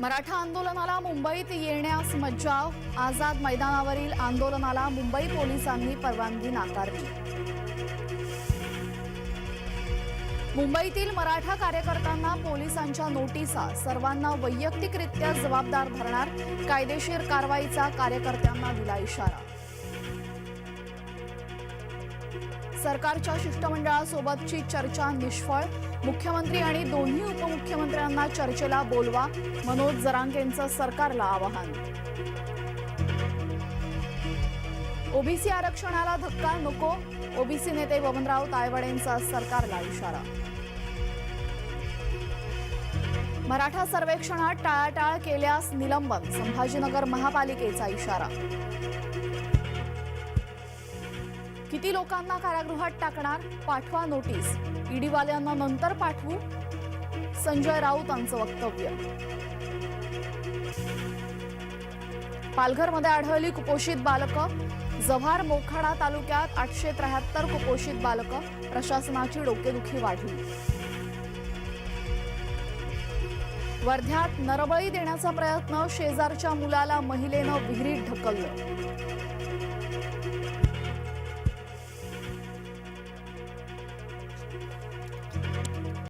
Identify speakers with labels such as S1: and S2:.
S1: मराठा आंदोलनाला मुंबईत येण्यास मज्जाव। आझाद मैदानावरील आंदोलनाला मुंबई पोलिसांनी परवानगी नाकारली। मुंबईतील मराठा कार्यकर्त्यांना पोलिसांच्या नोटिसा। सर्वांना वैयक्तिकरित्या जबाबदार धरणार। कायदेशीर कारवाईचा कार्यकर्त्यांना दिला इशारा। सरकारच्या शिष्टमंडळासोबतची चर्चा निष्फळ। मुख्यमंत्री आणि दोन्ही उपमुख्यमंत्र्यांना चर्चेला बोलवा। मनोज जरांगेंचं सरकारला आवाहन। ओबीसी आरक्षणाला धक्का नको। ओबीसी नेते बबनराव तायवाडेंचा सरकारला इशारा। मराठा सर्वेक्षणात टाळाटाळ केल्यास निलंबन। संभाजीनगर महापालिकेचा इशारा। किती लोकांना कारागृहात टाकणार? पाठवा नोटीस। ईडीवाल्यांना नंतर पाठवू। संजय राऊतांचं वक्तव्य। पालघरमध्ये आढळली कुपोषित बालकं। जव्हार मोखाडा तालुक्यात 873 कुपोषित बालकं। प्रशासनाची डोकेदुखी वाढली। वर्ध्यात नरबळी देण्याचा प्रयत्न। शेजारच्या मुलाला महिलेनं विहिरीत ढकललं।